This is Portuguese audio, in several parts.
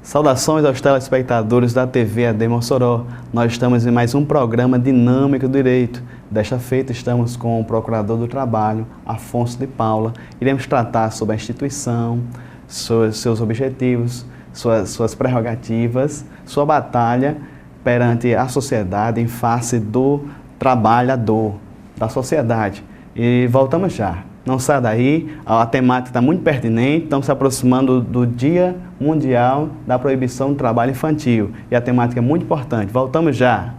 Saudações aos telespectadores da TV AD Mossoró. Nós estamos em mais um programa dinâmico do direito. Desta feita estamos com o Procurador do Trabalho, Afonso de Paula. Iremos tratar sobre a instituição, seus objetivos, suas prerrogativas, sua batalha perante a sociedade em face do trabalhador, da sociedade. E voltamos já. Não sai daí, a temática está muito pertinente, estamos se aproximando do Dia Mundial da Proibição do Trabalho Infantil. E a temática é muito importante. Voltamos já.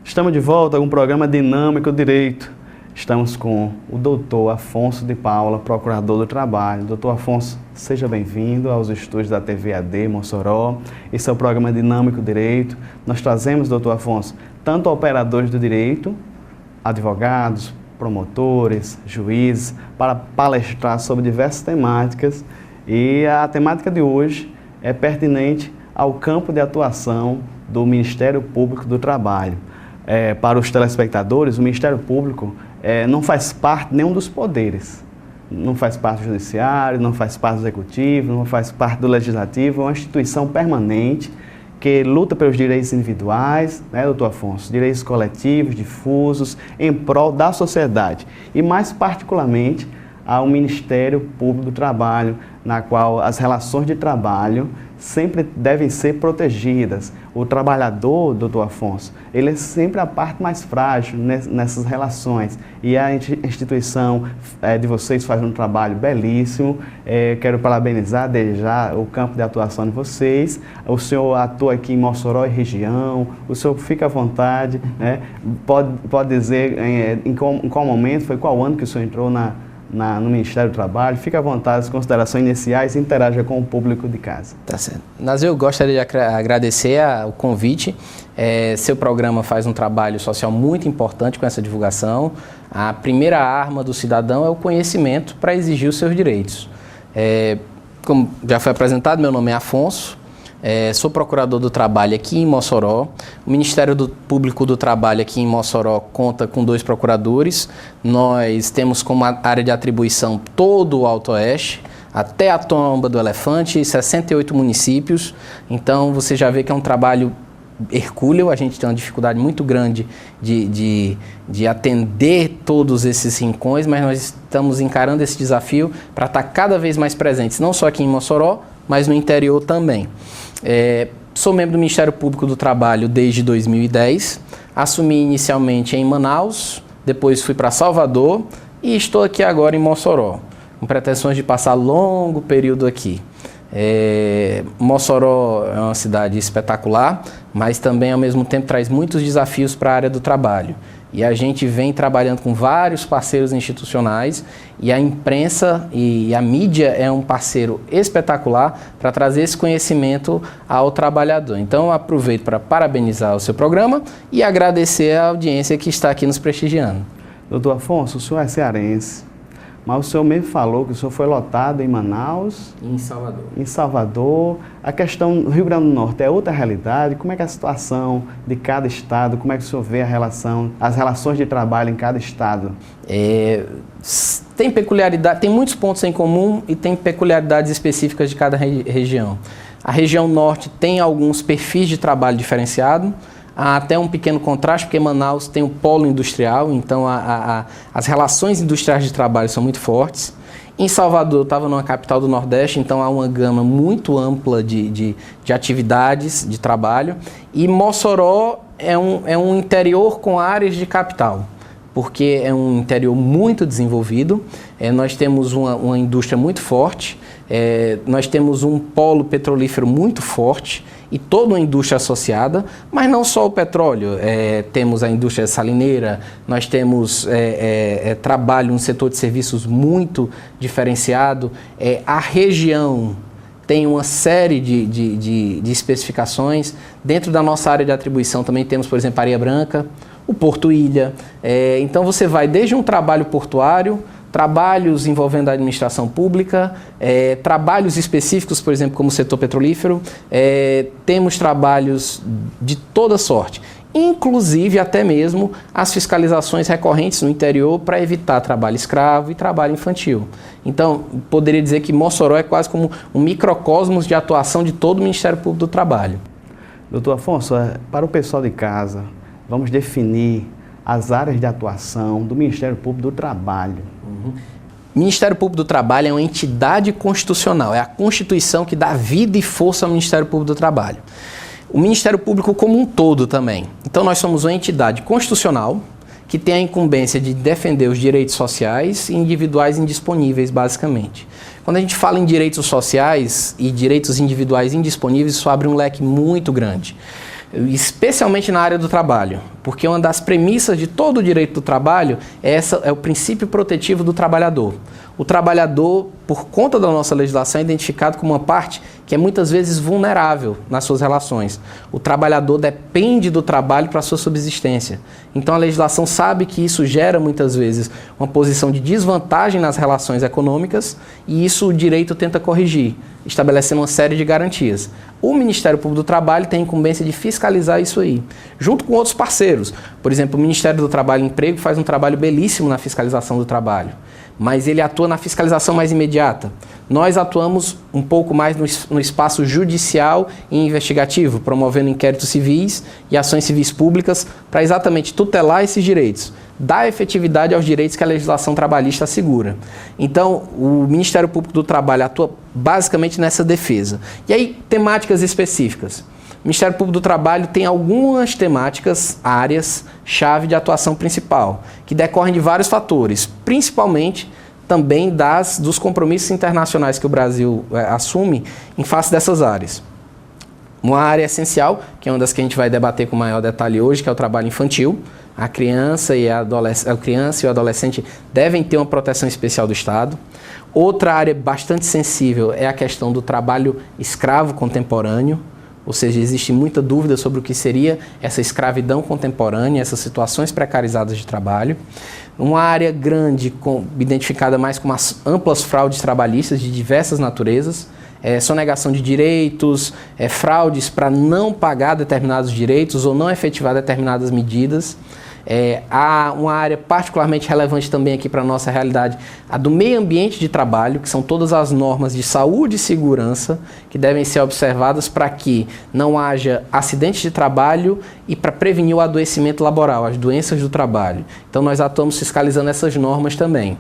Estamos de volta com o programa Dinâmico Direito. Estamos com o doutor Afonso de Paula, Procurador do Trabalho. Doutor Afonso, seja bem-vindo aos estúdios da TV AD Mossoró. Esse é o programa Dinâmico Direito. Nós trazemos, doutor Afonso, tanto operadores do direito, advogados, promotores, juízes, para palestrar sobre diversas temáticas. E a temática de hoje é pertinente ao campo de atuação do Ministério Público do Trabalho. Para os telespectadores, o Ministério Público não faz parte de nenhum dos poderes. Não faz parte do Judiciário, não faz parte do Executivo, não faz parte do Legislativo. É uma instituição permanente que luta pelos direitos individuais, né, doutor Afonso? Direitos coletivos, difusos, em prol da sociedade. E mais particularmente ao Ministério Público do Trabalho, na qual as relações de trabalho sempre devem ser protegidas. O trabalhador, doutor Afonso, ele é sempre a parte mais frágil nessas relações. E a instituição de vocês faz um trabalho belíssimo. Quero parabenizar desde já o campo de atuação de vocês. O senhor atua aqui em Mossoró e região. O senhor fica à vontade, né? Pode dizer em qual momento, foi qual ano que o senhor entrou no Ministério do Trabalho. Fique à vontade, as considerações iniciais e interaja com o público de casa. Tá certo. Nazil, eu gostaria de agradecer o convite. Seu programa faz um trabalho social muito importante com essa divulgação. A primeira arma do cidadão é o conhecimento para exigir os seus direitos. Como já foi apresentado, meu nome é Afonso. Sou procurador do trabalho aqui em Mossoró. O Ministério Público do Trabalho aqui em Mossoró conta com 2 procuradores. Nós temos como área de atribuição todo o Alto Oeste, até a Tomba do Elefante, 68 municípios. Então você já vê que é um trabalho hercúleo. A gente tem uma dificuldade muito grande de atender todos esses rincões, mas nós estamos encarando esse desafio para estar cada vez mais presentes, não só aqui em Mossoró, mas no interior também. Sou membro do Ministério Público do Trabalho desde 2010, assumi inicialmente em Manaus, depois fui para Salvador e estou aqui agora em Mossoró, com pretensões de passar longo período aqui. Mossoró é uma cidade espetacular, mas também ao mesmo tempo traz muitos desafios para a área do trabalho. E a gente vem trabalhando com vários parceiros institucionais e a imprensa e a mídia é um parceiro espetacular para trazer esse conhecimento ao trabalhador. Então, eu aproveito para parabenizar o seu programa e agradecer a audiência que está aqui nos prestigiando. Doutor Afonso, o senhor é cearense, mas o senhor mesmo falou que o senhor foi lotado em Manaus. Em Salvador. Em Salvador. A questão do Rio Grande do Norte é outra realidade. Como é que é a situação de cada estado? Como é que o senhor vê as relações de trabalho em cada estado? Tem peculiaridade, tem muitos pontos em comum e tem peculiaridades específicas de cada região. A região norte tem alguns perfis de trabalho diferenciado. Há até um pequeno contraste, porque Manaus tem um polo industrial, então as relações industriais de trabalho são muito fortes. Em Salvador, eu estava numa capital do Nordeste, então há uma gama muito ampla de atividades de trabalho. E Mossoró é um interior com áreas de capital, porque é um interior muito desenvolvido. Nós temos uma indústria muito forte, nós temos um polo petrolífero muito forte, e toda uma indústria associada, mas não só o petróleo. Temos a indústria salineira, nós temos trabalho no setor de serviços muito diferenciado. A região tem uma série de especificações. Dentro da nossa área de atribuição também temos, por exemplo, Areia Branca, o Porto Ilha. Então você vai desde um trabalho portuário, trabalhos envolvendo a administração pública, trabalhos específicos, por exemplo, como o setor petrolífero, temos trabalhos de toda sorte. inclusive até mesmo as fiscalizações recorrentes no interior para evitar trabalho escravo e trabalho infantil. Então, poderia dizer que Mossoró é quase como um microcosmos de atuação de todo o Ministério Público do Trabalho. Doutor Afonso, para o pessoal de casa, vamos definir as áreas de atuação do Ministério Público do Trabalho. O Ministério Público do Trabalho é uma entidade constitucional, é a Constituição que dá vida e força ao Ministério Público do Trabalho. O Ministério Público como um todo também. Então nós somos uma entidade constitucional que tem a incumbência de defender os direitos sociais e individuais indisponíveis, basicamente. Quando a gente fala em direitos sociais e direitos individuais indisponíveis, isso abre um leque muito grande, especialmente na área do trabalho, porque uma das premissas de todo o direito do trabalho é o princípio protetivo do trabalhador. O trabalhador, por conta da nossa legislação, é identificado como uma parte que é muitas vezes vulnerável nas suas relações. O trabalhador depende do trabalho para a sua subsistência. Então a legislação sabe que isso gera muitas vezes uma posição de desvantagem nas relações econômicas e isso o direito tenta corrigir, estabelecendo uma série de garantias. O Ministério Público do Trabalho tem a incumbência de fiscalizar isso aí, junto com outros parceiros. Por exemplo, o Ministério do Trabalho e Emprego faz um trabalho belíssimo na fiscalização do trabalho, mas ele atua na fiscalização mais imediata. Nós atuamos um pouco mais no espaço judicial e investigativo, promovendo inquéritos civis e ações civis públicas para exatamente tutelar esses direitos, dar efetividade aos direitos que a legislação trabalhista assegura. Então, o Ministério Público do Trabalho atua basicamente nessa defesa. E aí, temáticas específicas. O Ministério Público do Trabalho tem algumas temáticas, áreas-chave de atuação principal, que decorrem de vários fatores, principalmente também dos compromissos internacionais que o Brasil assume em face dessas áreas. Uma área essencial, que é uma das que a gente vai debater com maior detalhe hoje, que é o trabalho infantil. A criança e o adolescente devem ter uma proteção especial do Estado. Outra área bastante sensível é a questão do trabalho escravo contemporâneo, ou seja, existe muita dúvida sobre o que seria essa escravidão contemporânea, essas situações precarizadas de trabalho. Uma área grande, identificada mais como as amplas fraudes trabalhistas de diversas naturezas, sonegação de direitos, fraudes para não pagar determinados direitos ou não efetivar determinadas medidas. Há uma área particularmente relevante também aqui para a nossa realidade, a do meio ambiente de trabalho, que são todas as normas de saúde e segurança que devem ser observadas para que não haja acidentes de trabalho e para prevenir o adoecimento laboral, as doenças do trabalho. Então nós atuamos fiscalizando essas normas também.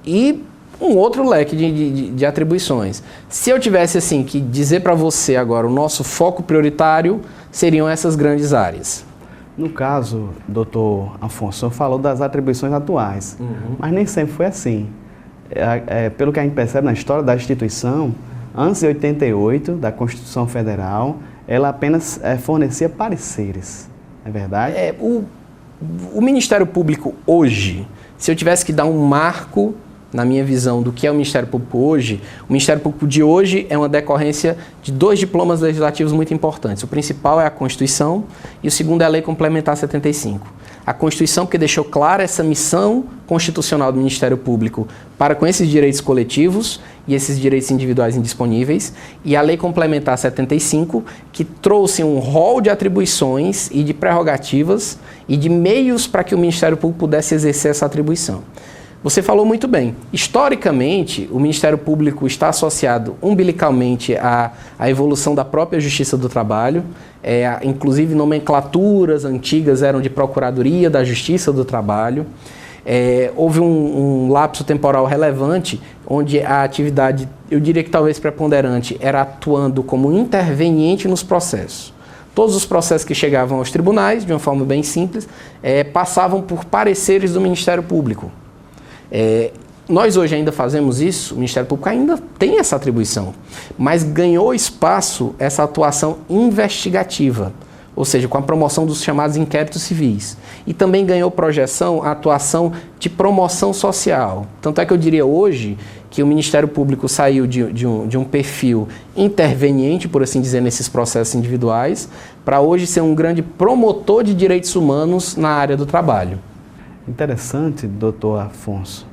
E um outro leque de atribuições. Se eu tivesse assim que dizer para você agora, o nosso foco prioritário seriam essas grandes áreas. No caso, doutor Afonso, o senhor falou das atribuições atuais, mas nem sempre foi assim. Pelo que a gente percebe na história da instituição, antes de 88, da Constituição Federal, ela apenas fornecia pareceres, é verdade? O Ministério Público hoje, se eu tivesse que dar um marco na minha visão do que é o Ministério Público hoje, o Ministério Público de hoje é uma decorrência de 2 diplomas legislativos muito importantes. O principal é a Constituição e o segundo é a Lei Complementar 75. A Constituição porque deixou clara essa missão constitucional do Ministério Público para com esses direitos coletivos e esses direitos individuais indisponíveis, e a Lei Complementar 75 que trouxe um rol de atribuições e de prerrogativas e de meios para que o Ministério Público pudesse exercer essa atribuição. Você falou muito bem. Historicamente, o Ministério Público está associado umbilicalmente à evolução da própria Justiça do Trabalho. Inclusive, nomenclaturas antigas eram de Procuradoria da Justiça do Trabalho. Houve um lapso temporal relevante, onde a atividade, eu diria que talvez preponderante, era atuando como interveniente nos processos. Todos os processos que chegavam aos tribunais, de uma forma bem simples, passavam por pareceres do Ministério Público. Nós hoje ainda fazemos isso, o Ministério Público ainda tem essa atribuição, mas ganhou espaço essa atuação investigativa, ou seja, com a promoção dos chamados inquéritos civis. E também ganhou projeção a atuação de promoção social. Tanto é que eu diria hoje que o Ministério Público saiu de um perfil interveniente, por assim dizer, nesses processos individuais, para hoje ser um grande promotor de direitos humanos na área do trabalho. Interessante, doutor Afonso.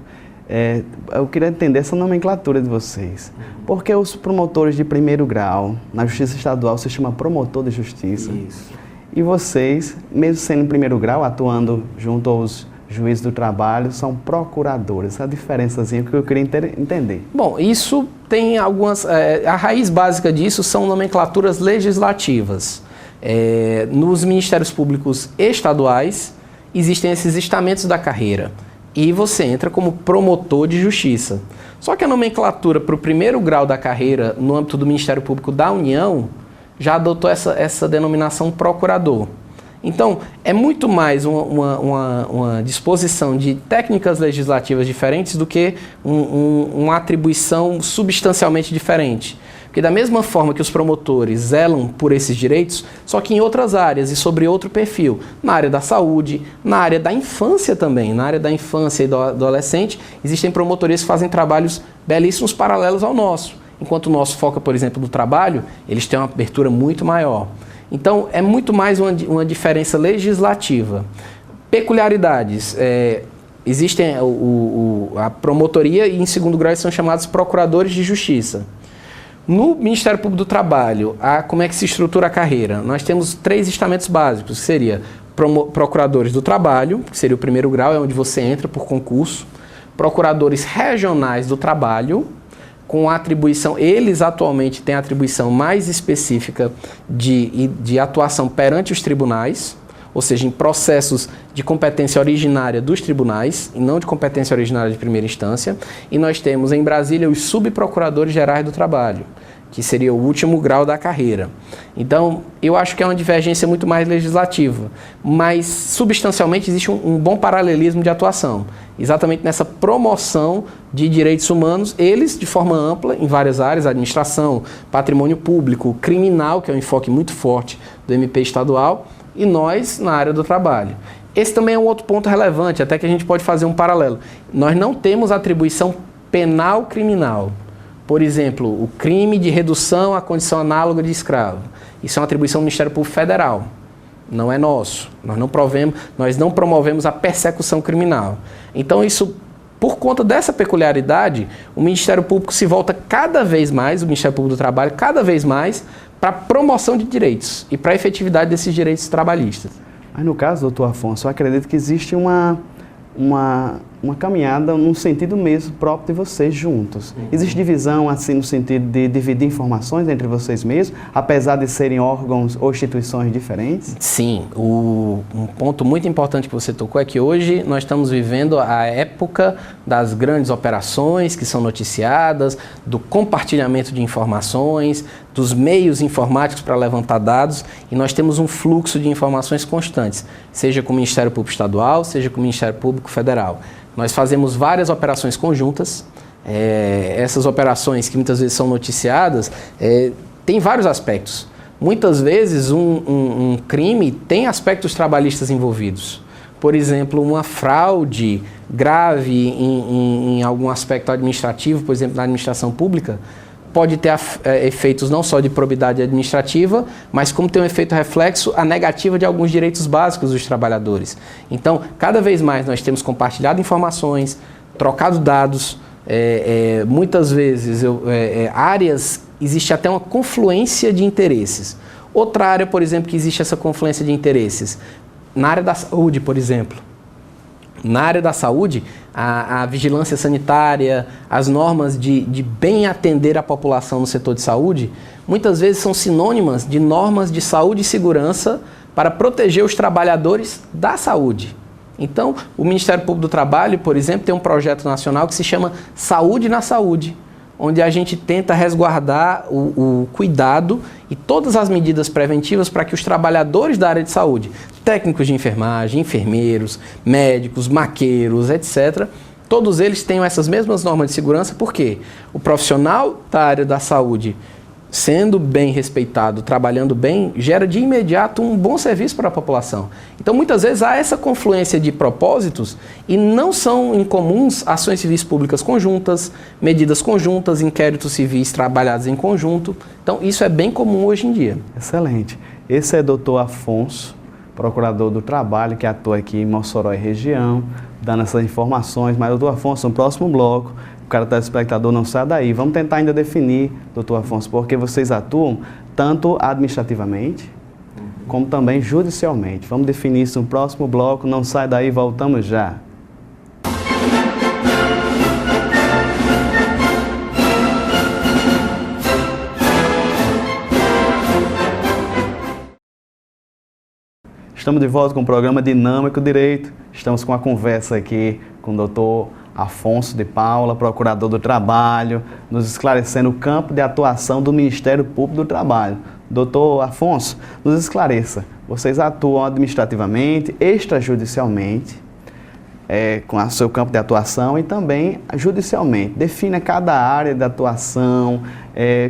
Eu queria entender essa nomenclatura de vocês. Porque os promotores de primeiro grau, na Justiça Estadual, se chama promotor de justiça. Isso. E vocês, mesmo sendo em primeiro grau, atuando junto aos juízes do trabalho, são procuradores. Essa diferençazinha que eu queria entender. Bom, isso tem algumas... a raiz básica disso são nomenclaturas legislativas. Nos ministérios públicos estaduais, existem esses estamentos da carreira. E você entra como promotor de justiça. Só que a nomenclatura para o primeiro grau da carreira, no âmbito do Ministério Público da União, já adotou essa denominação procurador. Então, é muito mais uma disposição de técnicas legislativas diferentes do que uma atribuição substancialmente diferente. Porque da mesma forma que os promotores zelam por esses direitos, só que em outras áreas e sobre outro perfil, na área da saúde, na área da infância também, na área da infância e do adolescente, existem promotorias que fazem trabalhos belíssimos paralelos ao nosso. Enquanto o nosso foca, por exemplo, no trabalho, eles têm uma abertura muito maior. Então, é muito mais uma diferença legislativa. Peculiaridades. Existem a promotoria e, em segundo grau, são chamados procuradores de justiça. No Ministério Público do Trabalho, como é que se estrutura a carreira? Nós temos 3 estamentos básicos, que seria procuradores do trabalho, que seria o primeiro grau, é onde você entra por concurso. Procuradores regionais do trabalho, com atribuição, eles atualmente têm a atribuição mais específica de atuação perante os tribunais, ou seja, em processos de competência originária dos tribunais, e não de competência originária de primeira instância. E nós temos em Brasília os subprocuradores gerais do trabalho, que seria o último grau da carreira. Então, eu acho que é uma divergência muito mais legislativa, mas substancialmente existe um bom paralelismo de atuação, exatamente nessa promoção de direitos humanos, eles de forma ampla, em várias áreas, administração, patrimônio público, criminal, que é um enfoque muito forte do MP estadual, e nós na área do trabalho. Esse também é um outro ponto relevante, até que a gente pode fazer um paralelo. Nós não temos atribuição penal criminal. Por exemplo, o crime de redução à condição análoga de escravo. Isso é uma atribuição do Ministério Público Federal. Não é nosso. Nós não promovemos a persecução criminal. Então, por conta dessa peculiaridade, o Ministério Público se volta cada vez mais, o Ministério Público do Trabalho, cada vez mais, para a promoção de direitos e para a efetividade desses direitos trabalhistas. Mas no caso, doutor Afonso, eu acredito que existe uma caminhada no sentido mesmo próprio de vocês juntos. Existe divisão assim no sentido de dividir informações entre vocês mesmos, apesar de serem órgãos ou instituições diferentes? Sim, um ponto muito importante que você tocou é que hoje nós estamos vivendo a época das grandes operações que são noticiadas, do compartilhamento de informações, dos meios informáticos para levantar dados, e nós temos um fluxo de informações constantes, seja com o Ministério Público Estadual, seja com o Ministério Público Federal. Nós fazemos várias operações conjuntas. Essas operações que muitas vezes são noticiadas têm vários aspectos. Muitas vezes um crime tem aspectos trabalhistas envolvidos. Por exemplo, uma fraude grave em algum aspecto administrativo, por exemplo, na administração pública, pode ter efeitos não só de probidade administrativa, mas como tem um efeito reflexo a negativa de alguns direitos básicos dos trabalhadores. Então, cada vez mais nós temos compartilhado informações, trocado dados, muitas vezes existe até uma confluência de interesses. Outra área, por exemplo, que existe essa confluência de interesses, na área da saúde, por exemplo. Na área da saúde, a vigilância sanitária, as normas de bem atender a população no setor de saúde, muitas vezes são sinônimas de normas de saúde e segurança para proteger os trabalhadores da saúde. Então, o Ministério Público do Trabalho, por exemplo, tem um projeto nacional que se chama Saúde na Saúde, onde a gente tenta resguardar o cuidado e todas as medidas preventivas para que os trabalhadores da área de saúde, técnicos de enfermagem, enfermeiros, médicos, maqueiros, etc., todos eles tenham essas mesmas normas de segurança, porque o profissional da área da saúde, sendo bem respeitado, trabalhando bem, gera de imediato um bom serviço para a população. Então, muitas vezes há essa confluência de propósitos e não são incomuns ações civis públicas conjuntas, medidas conjuntas, inquéritos civis trabalhados em conjunto. Então, isso é bem comum hoje em dia. Excelente. Esse é doutor Afonso, procurador do trabalho, que atua aqui em Mossoró e região, dando essas informações. Mas, doutor Afonso, no próximo bloco, o cara telespectador não sai daí. Vamos tentar ainda definir, doutor Afonso, porque vocês atuam tanto administrativamente, como também judicialmente. Vamos definir isso no próximo bloco, não sai daí, voltamos já. Estamos de volta com o programa Dinâmico Direito. Estamos com uma conversa aqui com o doutor Afonso de Paula, procurador do Trabalho, nos esclarecendo o campo de atuação do Ministério Público do Trabalho. Doutor Afonso, nos esclareça, vocês atuam administrativamente, extrajudicialmente, com o seu campo de atuação e também judicialmente. Defina cada área de atuação,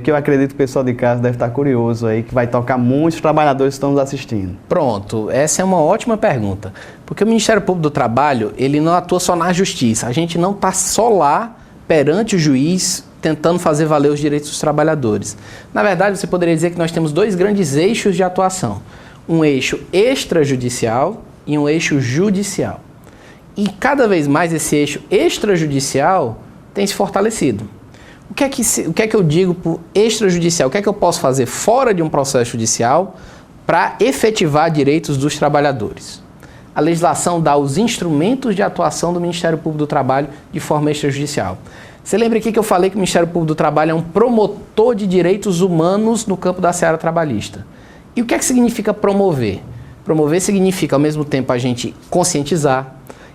que eu acredito que o pessoal de casa deve estar curioso aí, que vai tocar muitos trabalhadores que estão nos assistindo. Pronto, essa é uma ótima pergunta, porque o Ministério Público do Trabalho, ele não atua só na justiça, a gente não está só lá perante o juiz tentando fazer valer os direitos dos trabalhadores. Na verdade, você poderia dizer que nós temos dois grandes eixos de atuação, um eixo extrajudicial e um eixo judicial. E cada vez mais esse eixo extrajudicial tem se fortalecido. O que é que eu digo por extrajudicial? O que é que eu posso fazer fora de um processo judicial para efetivar direitos dos trabalhadores? A legislação dá os instrumentos de atuação do Ministério Público do Trabalho de forma extrajudicial. Você lembra aqui que eu falei que o Ministério Público do Trabalho é um promotor de direitos humanos no campo da seara trabalhista. E o que é que significa promover? Promover significa, ao mesmo tempo, a gente conscientizar.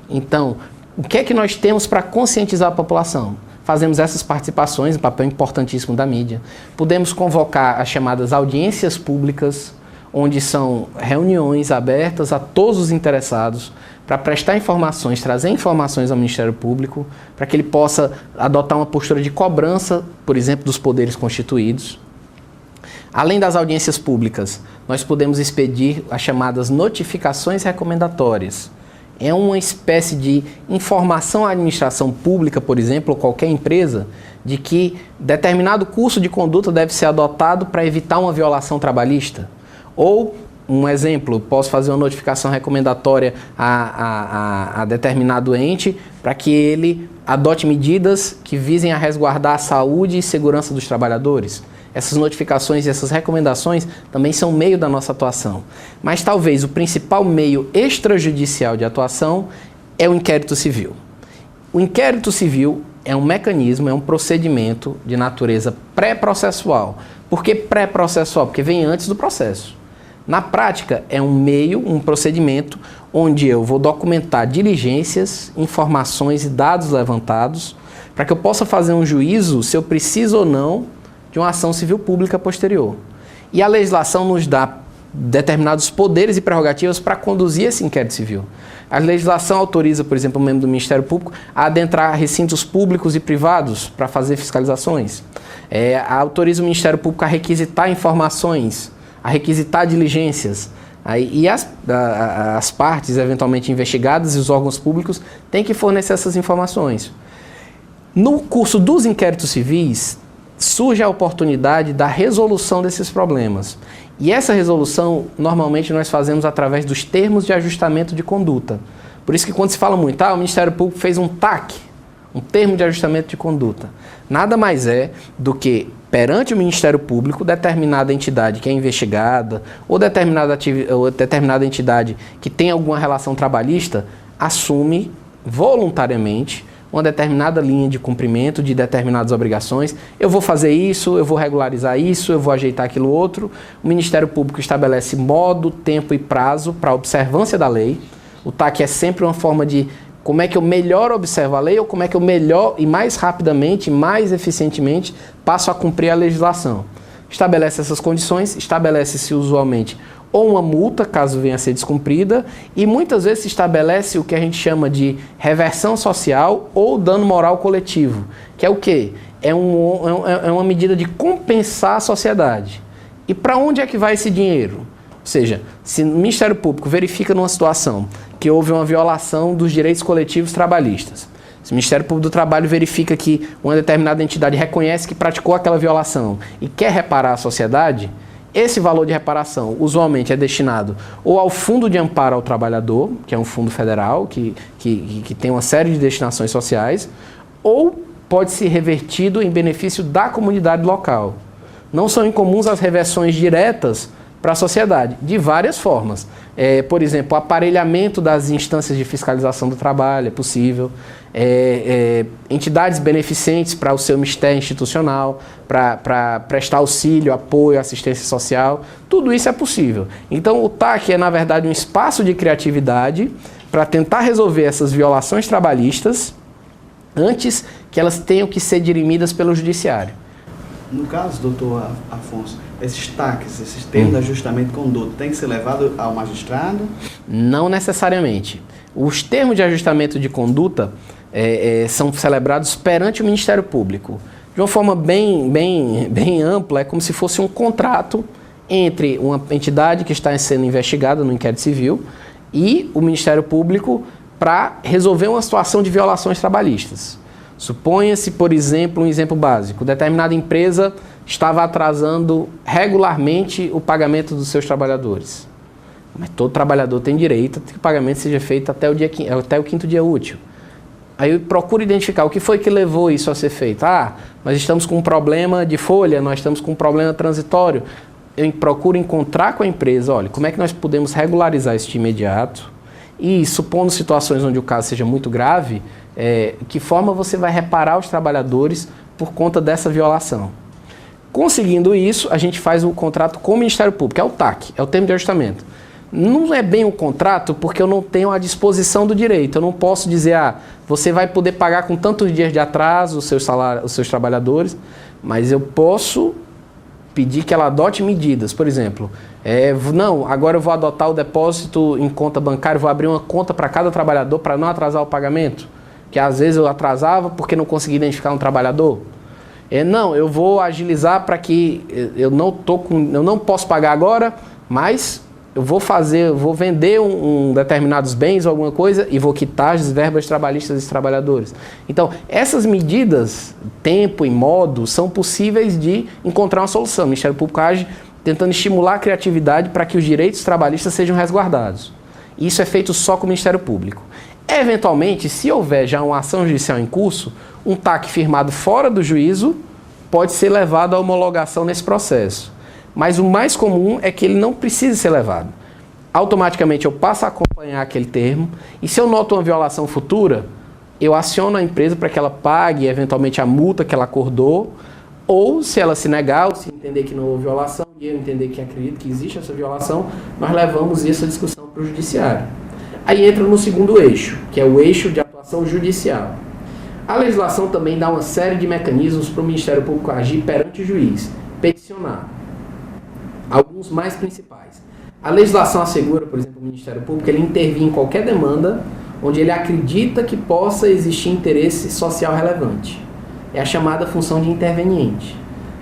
Então, o que é que nós temos para conscientizar a população? Fazemos essas participações, um papel importantíssimo da mídia. Podemos convocar as chamadas audiências públicas, onde são reuniões abertas a todos os interessados para prestar informações, trazer informações ao Ministério Público, para que ele possa adotar uma postura de cobrança, por exemplo, dos poderes constituídos. Além das audiências públicas, nós podemos expedir as chamadas notificações recomendatórias. É uma espécie de informação à administração pública, por exemplo, ou qualquer empresa, de que determinado curso de conduta deve ser adotado para evitar uma violação trabalhista. Ou, um exemplo, posso fazer uma notificação recomendatória a determinado ente para que ele adote medidas que visem a resguardar a saúde e segurança dos trabalhadores. Essas notificações e essas recomendações também são meio da nossa atuação. Mas talvez o principal meio extrajudicial de atuação é o inquérito civil. O inquérito civil é um mecanismo, é um procedimento de natureza pré-processual. Por que pré-processual? Porque vem antes do processo. Na prática, é um meio, um procedimento onde eu vou documentar diligências, informações e dados levantados para que eu possa fazer um juízo se eu preciso ou não de uma ação civil pública posterior. E a legislação nos dá determinados poderes e prerrogativas para conduzir esse inquérito civil. A legislação autoriza, por exemplo, um membro do Ministério Público a adentrar recintos públicos e privados para fazer fiscalizações. Autoriza o Ministério Público a requisitar informações, a requisitar diligências. E as partes eventualmente investigadas e os órgãos públicos têm que fornecer essas informações. No curso dos inquéritos civis, surge a oportunidade da resolução desses problemas. E essa resolução, normalmente, nós fazemos através dos termos de ajustamento de conduta. Por isso que quando se fala muito, o Ministério Público fez um TAC, um termo de ajustamento de conduta. Nada mais é do que, perante o Ministério Público, determinada entidade que é investigada ou determinada entidade que tem alguma relação trabalhista, assume voluntariamente uma determinada linha de cumprimento de determinadas obrigações. Eu vou fazer isso, eu vou regularizar isso, eu vou ajeitar aquilo outro. O Ministério Público estabelece modo, tempo e prazo para a observância da lei. O TAC é sempre uma forma de como é que eu melhor observo a lei ou como é que eu melhor e mais rapidamente, mais eficientemente passo a cumprir a legislação. Estabelece essas condições, estabelece-se usualmente ou uma multa, caso venha a ser descumprida, e muitas vezes se estabelece o que a gente chama de reversão social ou dano moral coletivo, que é o quê? É uma medida de compensar a sociedade. E para onde é que vai esse dinheiro? Ou seja, se o Ministério Público verifica numa situação que houve uma violação dos direitos coletivos trabalhistas, se o Ministério Público do Trabalho verifica que uma determinada entidade reconhece que praticou aquela violação e quer reparar a sociedade, esse valor de reparação usualmente é destinado ou ao Fundo de Amparo ao Trabalhador, que é um fundo federal que tem uma série de destinações sociais, ou pode ser revertido em benefício da comunidade local. Não são incomuns as reversões diretas para a sociedade, de várias formas. Por exemplo, o aparelhamento das instâncias de fiscalização do trabalho é possível, entidades beneficentes para o seu mistério institucional, para prestar auxílio, apoio, assistência social, tudo isso é possível. Então o TAC é, na verdade, um espaço de criatividade para tentar resolver essas violações trabalhistas antes que elas tenham que ser dirimidas pelo judiciário. No caso, doutor Afonso, esses TACs, esses termos de ajustamento de conduta, tem que ser levado ao magistrado? Não necessariamente. Os termos de ajustamento de conduta são celebrados perante o Ministério Público. De uma forma bem ampla, é como se fosse um contrato entre uma entidade que está sendo investigada no inquérito civil e o Ministério Público para resolver uma situação de violações trabalhistas. Suponha-se, por exemplo, um exemplo básico, determinada empresa estava atrasando regularmente o pagamento dos seus trabalhadores. Mas todo trabalhador tem direito a que o pagamento seja feito até o quinto dia útil. Aí eu procuro identificar o que foi que levou isso a ser feito. Nós estamos com um problema de folha, nós estamos com um problema transitório. Eu procuro encontrar com a empresa, olha, como é que nós podemos regularizar isso de imediato? E, supondo situações onde o caso seja muito grave, que forma você vai reparar os trabalhadores por conta dessa violação. Conseguindo isso, a gente faz um contrato com o Ministério Público, é o TAC, é o termo de ajustamento. Não é bem um contrato porque eu não tenho a disposição do direito. Eu não posso dizer, você vai poder pagar com tantos dias de atraso os seus trabalhadores, mas eu posso pedir que ela adote medidas. Por exemplo, agora eu vou adotar o depósito em conta bancária, vou abrir uma conta para cada trabalhador para não atrasar o pagamento, que às vezes eu atrasava porque não consegui identificar um trabalhador. Eu vou agilizar para que eu não posso pagar agora, mas eu vou vender determinados bens ou alguma coisa e vou quitar as verbas trabalhistas dos trabalhadores. Então, essas medidas, tempo e modo, são possíveis de encontrar uma solução. O Ministério Público age tentando estimular a criatividade para que os direitos trabalhistas sejam resguardados. Isso é feito só com o Ministério Público. Eventualmente, se houver já uma ação judicial em curso, um TAC firmado fora do juízo pode ser levado à homologação nesse processo. Mas o mais comum é que ele não precise ser levado. Automaticamente eu passo a acompanhar aquele termo e se eu noto uma violação futura, eu aciono a empresa para que ela pague eventualmente a multa que ela acordou, ou se ela se negar, ou se entender que não houve violação e eu entender que acredito que existe essa violação, nós levamos essa discussão para o judiciário. Aí entra no segundo eixo, que é o eixo de atuação judicial. A legislação também dá uma série de mecanismos para o Ministério Público agir perante o juiz, peticionar. Alguns mais principais. A legislação assegura, por exemplo, o Ministério Público, ele intervir em qualquer demanda onde ele acredita que possa existir interesse social relevante. É a chamada função de interveniente.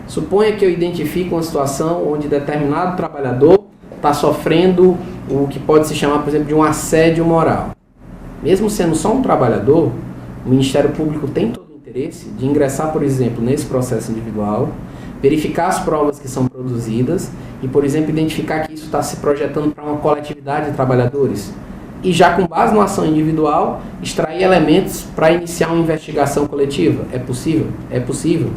Suponha que eu identifique uma situação onde determinado trabalhador está sofrendo o que pode se chamar, por exemplo, de um assédio moral. Mesmo sendo só um trabalhador, o Ministério Público tem todo o interesse de ingressar, por exemplo, nesse processo individual, verificar as provas que são produzidas e, por exemplo, identificar que isso está se projetando para uma coletividade de trabalhadores. E já com base numa ação individual, extrair elementos para iniciar uma investigação coletiva. É possível? É possível.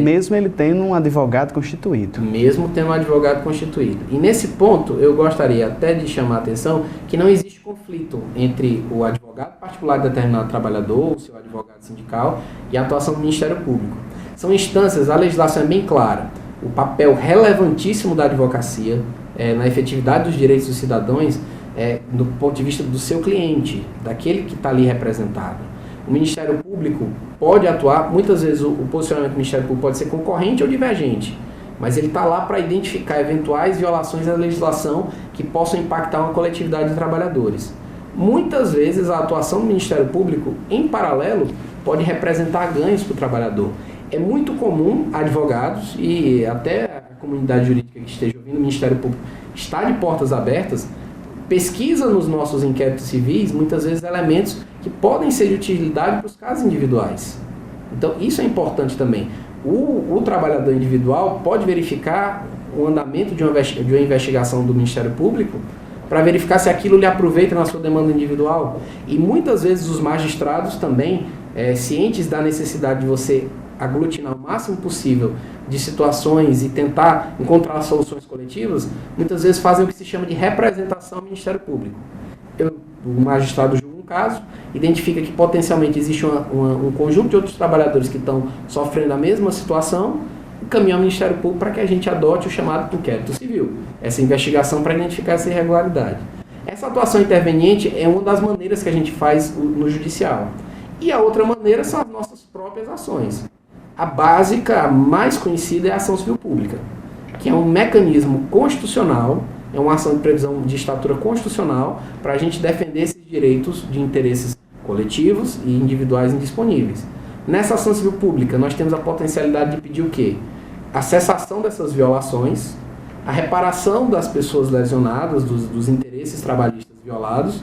Mesmo ele tendo um advogado constituído. Mesmo tendo um advogado constituído. E nesse ponto, eu gostaria até de chamar a atenção que não existe conflito entre o advogado particular de determinado trabalhador, o seu advogado sindical, e a atuação do Ministério Público. São instâncias, a legislação é bem clara. O papel relevantíssimo da advocacia na efetividade dos direitos dos cidadãos do ponto de vista do seu cliente, daquele que está ali representado. O Ministério Público pode atuar, muitas vezes o posicionamento do Ministério Público pode ser concorrente ou divergente, mas ele está lá para identificar eventuais violações da legislação que possam impactar uma coletividade de trabalhadores. Muitas vezes a atuação do Ministério Público, em paralelo, pode representar ganhos para o trabalhador. É muito comum advogados e até a comunidade jurídica que esteja ouvindo, o Ministério Público está de portas abertas, pesquisa nos nossos inquéritos civis, muitas vezes, elementos que podem ser de utilidade para os casos individuais. Então, isso é importante também. O trabalhador individual pode verificar o andamento de uma investigação do Ministério Público para verificar se aquilo lhe aproveita na sua demanda individual. E muitas vezes os magistrados também, cientes da necessidade de você aglutinar um máximo possível de situações e tentar encontrar soluções coletivas, muitas vezes fazem o que se chama de representação ao Ministério Público. O magistrado julga um caso, identifica que potencialmente existe um conjunto de outros trabalhadores que estão sofrendo a mesma situação, e caminha ao Ministério Público para que a gente adote o chamado inquérito civil, essa investigação para identificar essa irregularidade. Essa atuação interveniente é uma das maneiras que a gente faz no judicial. E a outra maneira são as nossas próprias ações. A básica, a mais conhecida, é a ação civil pública, que é um mecanismo constitucional, é uma ação de previsão de estatura constitucional para a gente defender esses direitos de interesses coletivos e individuais indisponíveis. Nessa ação civil pública, nós temos a potencialidade de pedir o quê? A cessação dessas violações, a reparação das pessoas lesionadas, dos interesses trabalhistas violados,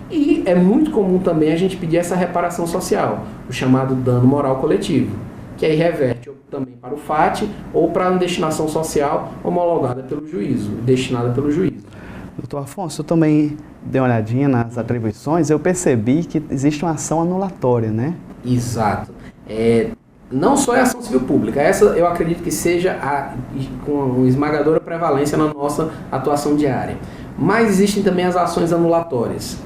e é muito comum também a gente pedir essa reparação social, o chamado dano moral coletivo, que aí reverte também para o FAT ou para uma destinação social homologada pelo juízo, destinada pelo juízo. Doutor Afonso, eu também dei uma olhadinha nas atribuições, eu percebi que existe uma ação anulatória, né? Exato. Não só é a ação civil pública, essa eu acredito que seja com uma esmagadora prevalência na nossa atuação diária. Mas existem também as ações anulatórias.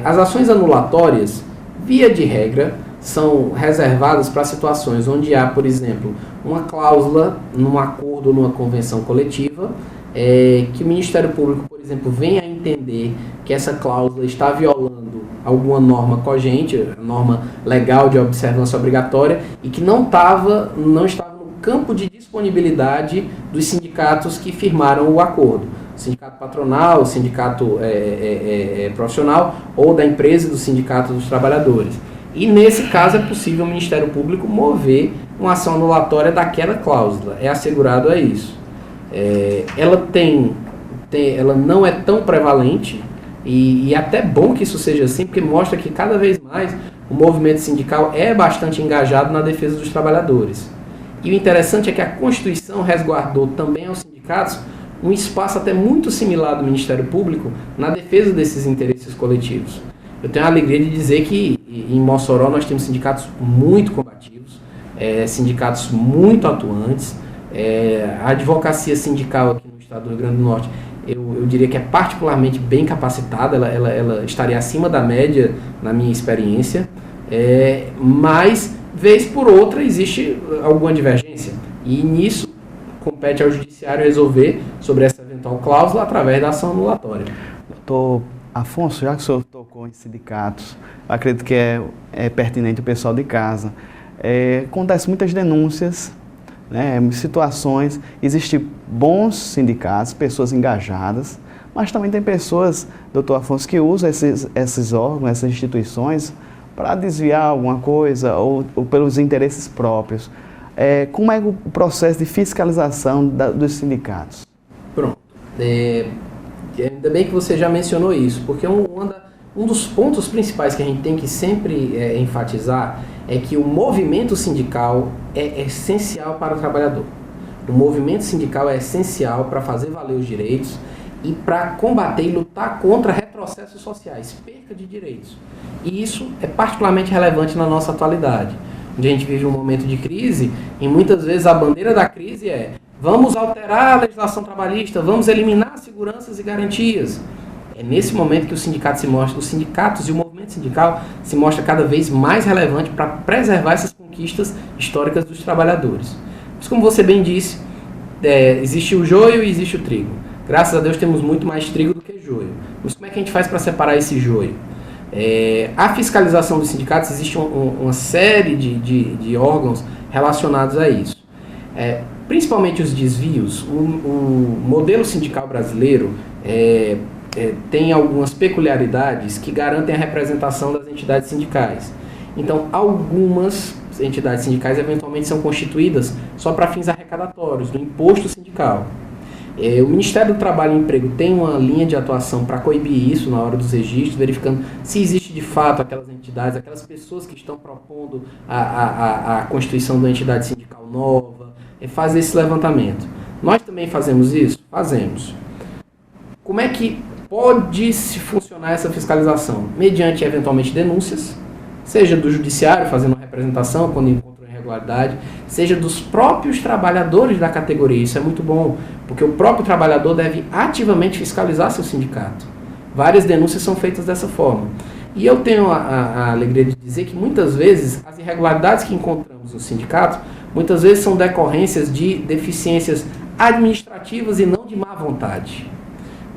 As ações anulatórias, via de regra, são reservadas para situações onde há, por exemplo, uma cláusula num acordo ou numa convenção coletiva, que o Ministério Público, por exemplo, venha a entender que essa cláusula está violando alguma norma cogente, norma legal de observância obrigatória, e que não estava no campo de disponibilidade dos sindicatos que firmaram o acordo. O sindicato patronal, o sindicato profissional, ou da empresa e do sindicato dos trabalhadores. E nesse caso é possível o Ministério Público mover uma ação anulatória daquela cláusula. É assegurado a isso. Ela não é tão prevalente, e é até bom que isso seja assim, porque mostra que cada vez mais o movimento sindical é bastante engajado na defesa dos trabalhadores. E o interessante é que a Constituição resguardou também aos sindicatos um espaço até muito similar do Ministério Público na defesa desses interesses coletivos. Eu tenho a alegria de dizer que em Mossoró nós temos sindicatos muito combativos, sindicatos muito atuantes, a advocacia sindical aqui no estado do Rio Grande do Norte, eu diria que é particularmente bem capacitada, ela estaria acima da média na minha experiência, mas, vez por outra, existe alguma divergência, e nisso compete ao judiciário resolver sobre essa eventual cláusula através da ação anulatória. Doutor Afonso, já que o senhor tocou em sindicatos, eu acredito que é pertinente o pessoal de casa. Acontecem muitas denúncias, né, situações, existem bons sindicatos, pessoas engajadas, mas também tem pessoas, doutor Afonso, que usam esses órgãos, essas instituições, para desviar alguma coisa ou pelos interesses próprios. Como é o processo de fiscalização dos sindicatos? Pronto. Ainda bem que você já mencionou isso, porque um dos pontos principais que a gente tem que sempre enfatizar é que o movimento sindical é essencial para o trabalhador. O movimento sindical é essencial para fazer valer os direitos e para combater e lutar contra retrocessos sociais, perca de direitos. E isso é particularmente relevante na nossa atualidade, onde a gente vive um momento de crise e muitas vezes a bandeira da crise é: vamos alterar a legislação trabalhista, vamos eliminar seguranças e garantias. É nesse momento que os sindicatos e o movimento sindical se mostra cada vez mais relevante para preservar essas conquistas históricas dos trabalhadores. Mas como você bem disse, existe o joio e existe o trigo. Graças a Deus temos muito mais trigo do que joio. Mas como é que a gente faz para separar esse joio? A fiscalização dos sindicatos, existe uma série de órgãos relacionados a isso. Principalmente os desvios, o modelo sindical brasileiro tem algumas peculiaridades que garantem a representação das entidades sindicais. Então, algumas entidades sindicais eventualmente são constituídas só para fins arrecadatórios, do imposto sindical. O Ministério do Trabalho e Emprego tem uma linha de atuação para coibir isso na hora dos registros, verificando se existe de fato aquelas entidades, aquelas pessoas que estão propondo a constituição de uma entidade sindical nova, fazer esse levantamento. Nós também fazemos isso? Fazemos. Como é que pode-se funcionar essa fiscalização? Mediante, eventualmente, denúncias, seja do judiciário fazendo uma representação quando encontra irregularidade, seja dos próprios trabalhadores da categoria. Isso é muito bom, porque o próprio trabalhador deve ativamente fiscalizar seu sindicato. Várias denúncias são feitas dessa forma. E eu tenho a alegria de dizer que muitas vezes as irregularidades que encontramos no sindicato, muitas vezes são decorrências de deficiências administrativas e não de má vontade.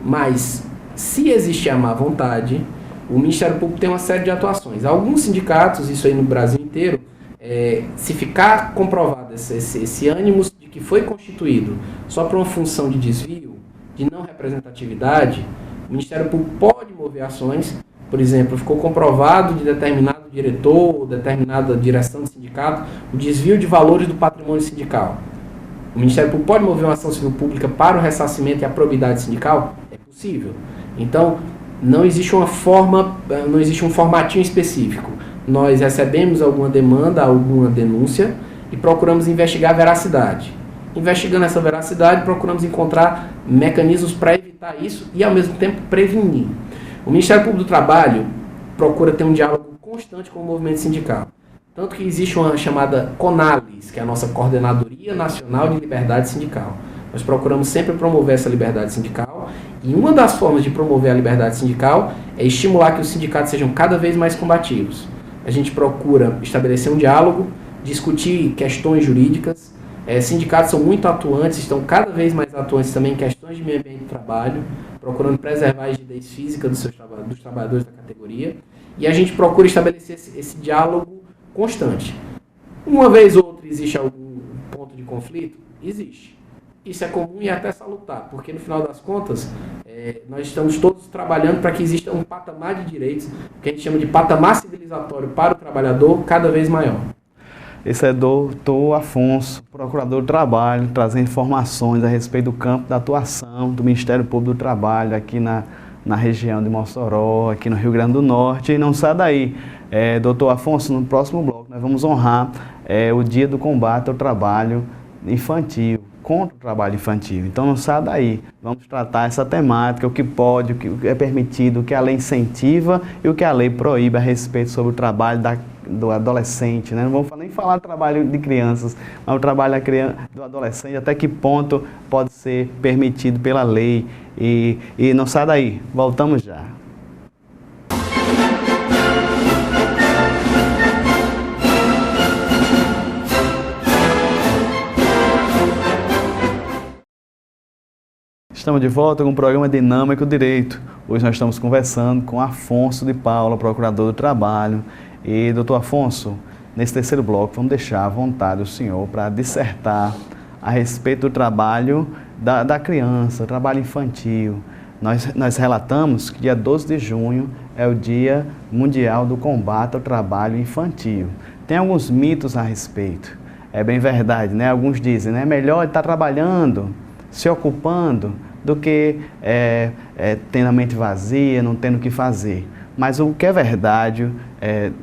Mas, se existe a má vontade, o Ministério Público tem uma série de atuações. Alguns sindicatos, isso aí no Brasil inteiro, se ficar comprovado esse ânimo de que foi constituído só para uma função de desvio, de não representatividade, o Ministério Público pode mover ações. Por exemplo, ficou comprovado de determinado diretor ou determinada direção do sindicato o desvio de valores do patrimônio sindical. O Ministério Público pode mover uma ação civil pública para o ressarcimento e a probidade sindical? É possível. Então, não existe uma forma, não existe um formatinho específico. Nós recebemos alguma demanda, alguma denúncia e procuramos investigar a veracidade. Investigando essa veracidade, procuramos encontrar mecanismos para evitar isso e, ao mesmo tempo, prevenir. O Ministério Público do Trabalho procura ter um diálogo constante com o movimento sindical. Tanto que existe uma chamada CONALIS, que é a nossa Coordenadoria Nacional de Liberdade Sindical. Nós procuramos sempre promover essa liberdade sindical e uma das formas de promover a liberdade sindical é estimular que os sindicatos sejam cada vez mais combativos. A gente procura estabelecer um diálogo, discutir questões jurídicas. Sindicatos são muito atuantes, estão cada vez mais atuantes também em questões de meio ambiente do trabalho, procurando preservar a rigidez física dos trabalhadores da categoria, e a gente procura estabelecer esse diálogo constante. Uma vez ou outra existe algum ponto de conflito? Existe. Isso é comum e até salutar, porque no final das contas, nós estamos todos trabalhando para que exista um patamar de direitos, que a gente chama de patamar civilizatório para o trabalhador, cada vez maior. Esse é doutor Afonso, procurador do trabalho, trazendo informações a respeito do campo da atuação do Ministério Público do Trabalho aqui na região de Mossoró, aqui no Rio Grande do Norte. E não sai daí, doutor Afonso, no próximo bloco nós vamos honrar o Dia do Combate ao Trabalho Infantil, contra o trabalho infantil. Então não sai daí, vamos tratar essa temática, o que pode, o que é permitido, o que a lei incentiva e o que a lei proíbe a respeito sobre o trabalho do adolescente, né? Não vamos nem falar do trabalho de crianças, mas o trabalho do adolescente, até que ponto pode ser permitido pela lei. E não sai daí, voltamos já. Estamos de volta com o programa Dinâmico Direito. Hoje nós estamos conversando com Afonso de Paula, procurador do trabalho. E, doutor Afonso, nesse terceiro bloco, vamos deixar à vontade o senhor para dissertar a respeito do trabalho da criança, o trabalho infantil. Nós relatamos que dia 12 de junho é o Dia Mundial do Combate ao Trabalho Infantil. Tem alguns mitos a respeito. É bem verdade, né? Alguns dizem, né? É melhor estar trabalhando, se ocupando, do que tendo a mente vazia, não tendo o que fazer. Mas o que é verdade,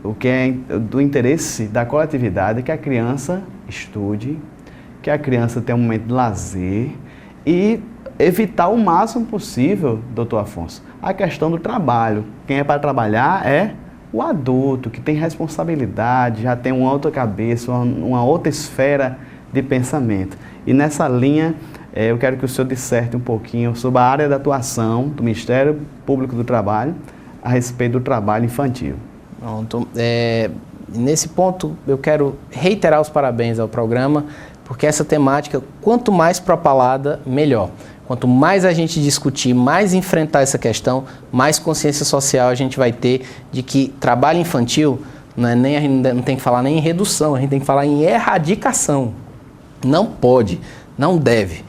o que é do interesse da coletividade é que a criança estude, que a criança tenha um momento de lazer e evitar o máximo possível, doutor Afonso, a questão do trabalho. Quem é para trabalhar é o adulto, que tem responsabilidade, já tem uma outra cabeça, uma outra esfera de pensamento. E nessa linha, eu quero que o senhor disserte um pouquinho sobre a área de atuação do Ministério Público do Trabalho a respeito do trabalho infantil. Pronto. Nesse ponto, eu quero reiterar os parabéns ao programa, porque essa temática, quanto mais propalada, melhor. Quanto mais a gente discutir, mais enfrentar essa questão, mais consciência social a gente vai ter de que trabalho infantil a gente não tem que falar nem em redução, a gente tem que falar em erradicação. Não pode, não deve.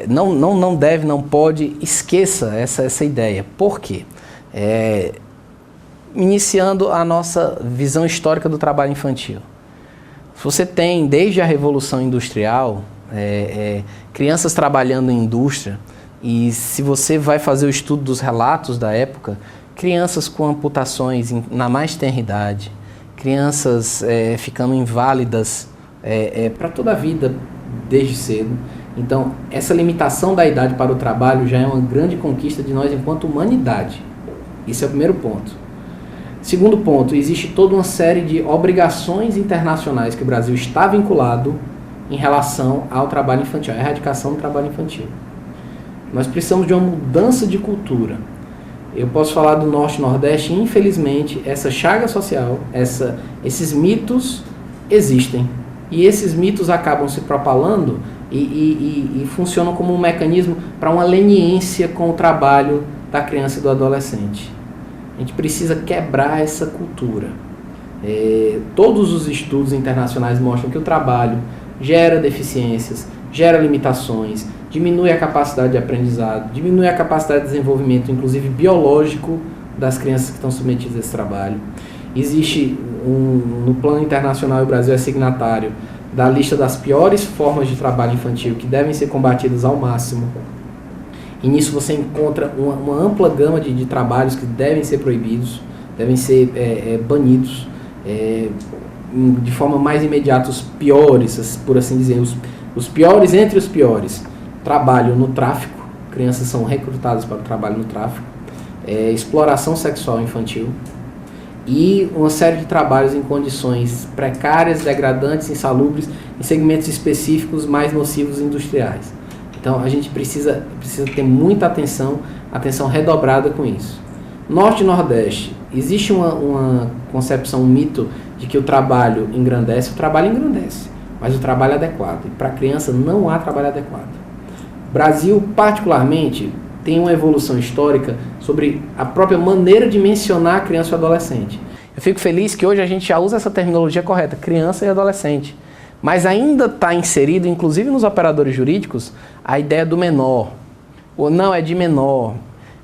Não deve, não pode, esqueça essa ideia. Por quê? Iniciando a nossa visão histórica do trabalho infantil. Você tem, desde a Revolução Industrial, crianças trabalhando em indústria, e se você vai fazer o estudo dos relatos da época, crianças com amputações na mais tenra idade, crianças ficando inválidas para toda a vida, desde cedo. Então, essa limitação da idade para o trabalho já é uma grande conquista de nós enquanto humanidade. Esse é o primeiro ponto. Segundo ponto, existe toda uma série de obrigações internacionais que o Brasil está vinculado em relação ao trabalho infantil, à erradicação do trabalho infantil. Nós precisamos de uma mudança de cultura. Eu posso falar do Norte e Nordeste, e infelizmente essa chaga social, esses mitos existem. E esses mitos acabam se propalando e funcionam como um mecanismo para uma leniência com o trabalho da criança e do adolescente. A gente precisa quebrar essa cultura. Todos os estudos internacionais mostram que o trabalho gera deficiências, gera limitações, diminui a capacidade de aprendizado, diminui a capacidade de desenvolvimento, inclusive biológico, das crianças que estão submetidas a esse trabalho. Existe, no plano internacional, o Brasil é signatário da lista das piores formas de trabalho infantil que devem ser combatidas ao máximo. E nisso você encontra uma ampla gama de trabalhos que devem ser proibidos, devem ser banidos, de forma mais imediata, os piores, por assim dizer, os piores entre os piores. Trabalho no tráfico, crianças são recrutadas para o trabalho no tráfico, exploração sexual infantil e uma série de trabalhos em condições precárias, degradantes, insalubres, em segmentos específicos mais nocivos industriais. Então a gente precisa ter muita atenção redobrada com isso. Norte e Nordeste, existe uma concepção, um mito de que o trabalho engrandece, mas o trabalho é adequado. E para a criança não há trabalho adequado. O Brasil, particularmente, tem uma evolução histórica sobre a própria maneira de mencionar a criança e o adolescente. Eu fico feliz que hoje a gente já usa essa terminologia correta, criança e adolescente. Mas ainda está inserido, inclusive nos operadores jurídicos, a ideia do menor. Ou não, é de menor.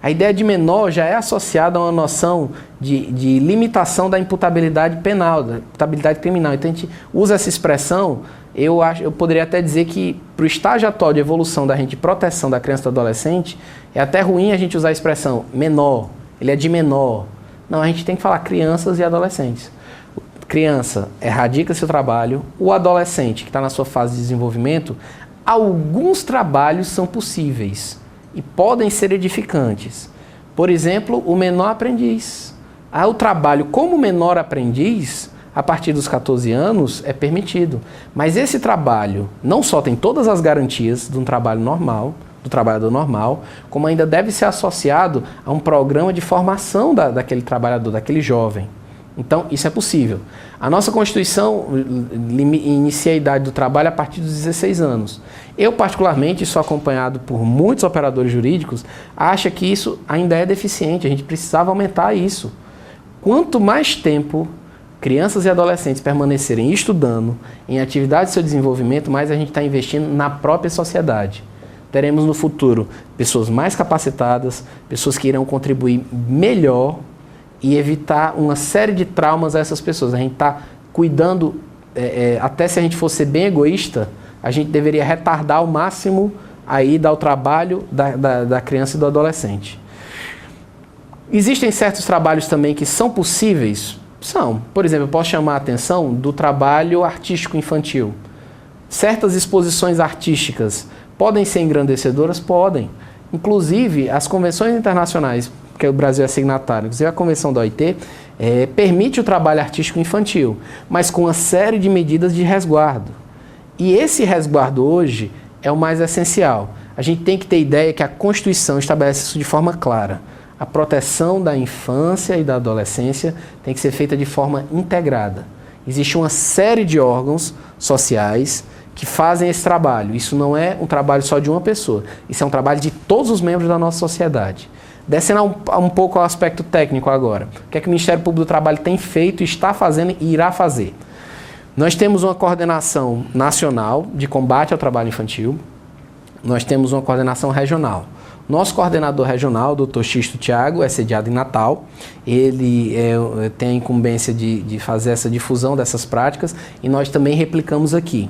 A ideia de menor já é associada a uma noção de limitação da imputabilidade penal, da imputabilidade criminal. Então a gente usa essa expressão, eu poderia até dizer que para o estágio atual de evolução da gente de proteção da criança e do adolescente, é até ruim a gente usar a expressão menor, ele é de menor. Não, a gente tem que falar crianças e adolescentes. Criança erradica seu trabalho, o adolescente que está na sua fase de desenvolvimento, alguns trabalhos são possíveis e podem ser edificantes. Por exemplo, o menor aprendiz. O trabalho como menor aprendiz, a partir dos 14 anos, é permitido. Mas esse trabalho não só tem todas as garantias de um trabalho normal, do trabalhador normal, como ainda deve ser associado a um programa de formação daquele trabalhador, daquele jovem. Então, isso é possível. A nossa Constituição inicia a idade do trabalho a partir dos 16 anos. Eu, particularmente, sou acompanhado por muitos operadores jurídicos, acho que isso ainda é deficiente, a gente precisava aumentar isso. Quanto mais tempo crianças e adolescentes permanecerem estudando em atividades de seu desenvolvimento, mais a gente está investindo na própria sociedade. Teremos no futuro pessoas mais capacitadas, pessoas que irão contribuir melhor e evitar uma série de traumas a essas pessoas. A gente está cuidando, até se a gente fosse bem egoísta, a gente deveria retardar ao máximo a ida ao trabalho da criança e do adolescente. Existem certos trabalhos também que são possíveis? São. Por exemplo, eu posso chamar a atenção do trabalho artístico infantil. Certas exposições artísticas podem ser engrandecedoras? Podem. Inclusive, as convenções internacionais, que o Brasil é signatário, inclusive a Convenção da OIT, permite o trabalho artístico infantil, mas com uma série de medidas de resguardo. E esse resguardo hoje é o mais essencial. A gente tem que ter ideia que a Constituição estabelece isso de forma clara. A proteção da infância e da adolescência tem que ser feita de forma integrada. Existe uma série de órgãos sociais que fazem esse trabalho. Isso não é um trabalho só de uma pessoa, isso é um trabalho de todos os membros da nossa sociedade. Descendo um pouco ao aspecto técnico agora. O que é que o Ministério Público do Trabalho tem feito, está fazendo e irá fazer? Nós temos uma coordenação nacional de combate ao trabalho infantil. Nós temos uma coordenação regional. Nosso coordenador regional, o Dr. Xisto Thiago, é sediado em Natal. Ele tem a incumbência de fazer essa difusão dessas práticas e nós também replicamos aqui.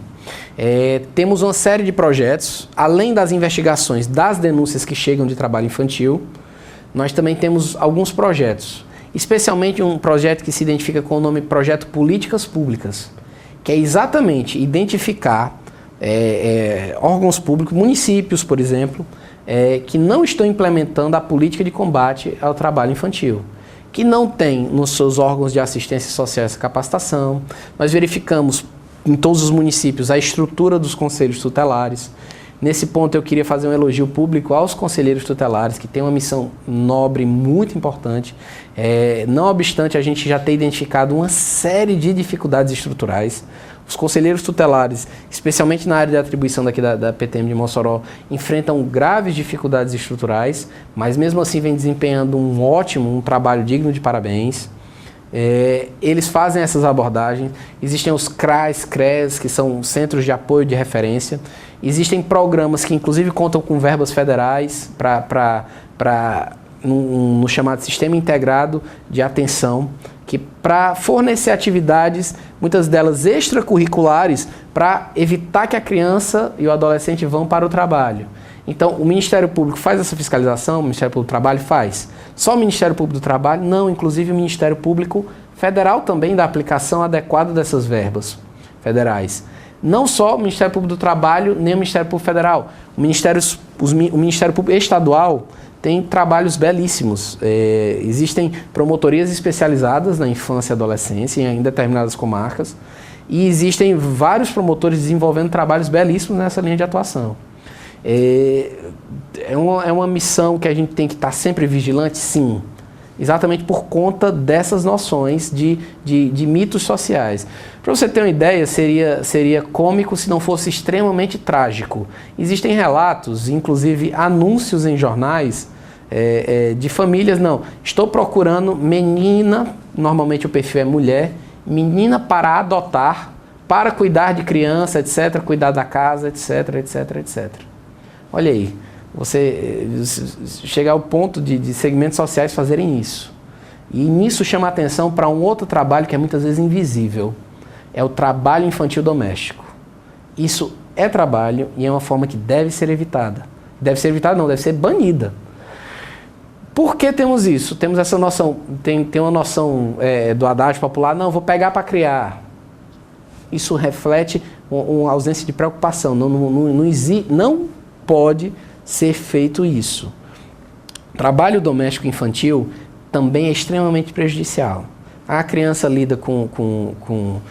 Temos uma série de projetos, além das investigações das denúncias que chegam de trabalho infantil. Nós também temos alguns projetos, especialmente um projeto que se identifica com o nome Projeto Políticas Públicas, que é exatamente identificar órgãos públicos, municípios, por exemplo, que não estão implementando a política de combate ao trabalho infantil. que não tem nos seus órgãos de assistência social essa capacitação. Nós verificamos em todos os municípios a estrutura dos conselhos tutelares. Nesse ponto eu queria fazer um elogio público aos conselheiros tutelares, que têm uma missão nobre muito importante. Não obstante a gente já ter identificado uma série de dificuldades estruturais, os conselheiros tutelares, especialmente na área de atribuição daqui da PTM de Mossoró, enfrentam graves dificuldades estruturais, mas mesmo assim vem desempenhando um trabalho digno de parabéns. Eles fazem essas abordagens. Existem os CRAs, CREs, que são Centros de Apoio de Referência. Existem programas que inclusive contam com verbas federais no chamado Sistema Integrado de Atenção, que para fornecer atividades, muitas delas extracurriculares, para evitar que a criança e o adolescente vão para o trabalho. Então, o Ministério Público faz essa fiscalização, o Ministério Público do Trabalho faz. Só o Ministério Público do Trabalho? Não, inclusive o Ministério Público Federal também da aplicação adequada dessas verbas federais. Não só o Ministério Público do Trabalho, nem o Ministério Público Federal. O Ministério Público Estadual tem trabalhos belíssimos. Existem promotorias especializadas na infância e adolescência em determinadas comarcas e existem vários promotores desenvolvendo trabalhos belíssimos nessa linha de atuação. É uma missão que a gente tem que estar sempre vigilante, sim. Exatamente por conta dessas noções de mitos sociais. Para você ter uma ideia, seria cômico se não fosse extremamente trágico. Existem relatos, inclusive anúncios em jornais, de famílias, estou procurando menina, normalmente o perfil é mulher, menina para adotar, para cuidar de criança, etc., cuidar da casa, etc., etc., etc. Olha aí. Você chegar ao ponto de segmentos sociais fazerem isso. E nisso chama a atenção para um outro trabalho que é muitas vezes invisível. É o trabalho infantil doméstico. Isso é trabalho e é uma forma que deve ser evitada. Deve ser evitada, não, deve ser banida. Por que temos isso? Temos essa noção, tem uma noção do adágio popular, não, vou pegar para criar. Isso reflete uma ausência de preocupação. Não pode ser feito isso. Trabalho doméstico infantil também é extremamente prejudicial. A criança lida com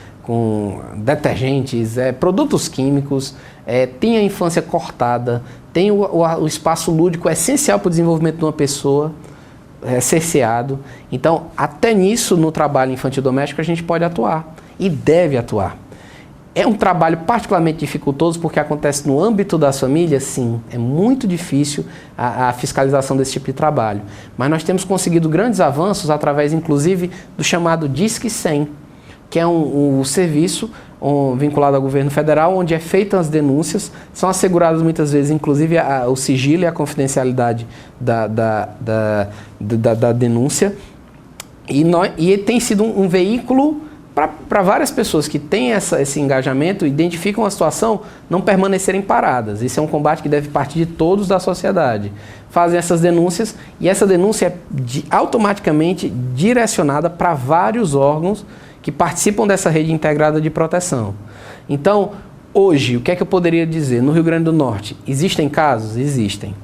detergentes, produtos químicos, tem a infância cortada, tem o espaço lúdico essencial para o desenvolvimento de uma pessoa cerceado. Então, até nisso, no trabalho infantil doméstico, a gente pode atuar e deve atuar. É um trabalho particularmente dificultoso porque acontece no âmbito das famílias, sim. É muito difícil a fiscalização desse tipo de trabalho. Mas nós temos conseguido grandes avanços através, inclusive, do chamado Disque 100, que é um serviço vinculado ao governo federal, onde é feitas as denúncias, são asseguradas muitas vezes, inclusive, o sigilo e a confidencialidade da denúncia. E tem sido um veículo para várias pessoas que têm esse engajamento, identificam a situação, não permanecerem paradas. Esse é um combate que deve partir de todos da sociedade. Fazem essas denúncias e essa denúncia é automaticamente direcionada para vários órgãos que participam dessa rede integrada de proteção. Então, hoje, o que é que eu poderia dizer? No Rio Grande do Norte, existem casos? Existem.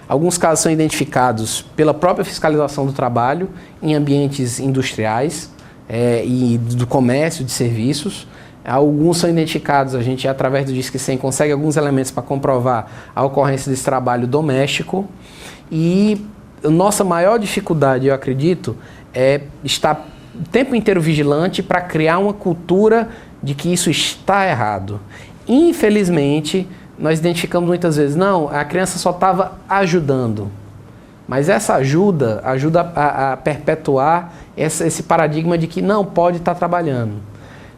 Alguns casos são identificados pela própria fiscalização do trabalho em ambientes industriais, e do comércio, de serviços. Alguns são identificados, a gente através do Disque 100 consegue alguns elementos para comprovar a ocorrência desse trabalho doméstico. E a nossa maior dificuldade, eu acredito, é estar o tempo inteiro vigilante para criar uma cultura de que isso está errado. Infelizmente, nós identificamos muitas vezes, não, a criança só estava ajudando. Mas essa ajuda a perpetuar esse paradigma de que não pode estar trabalhando.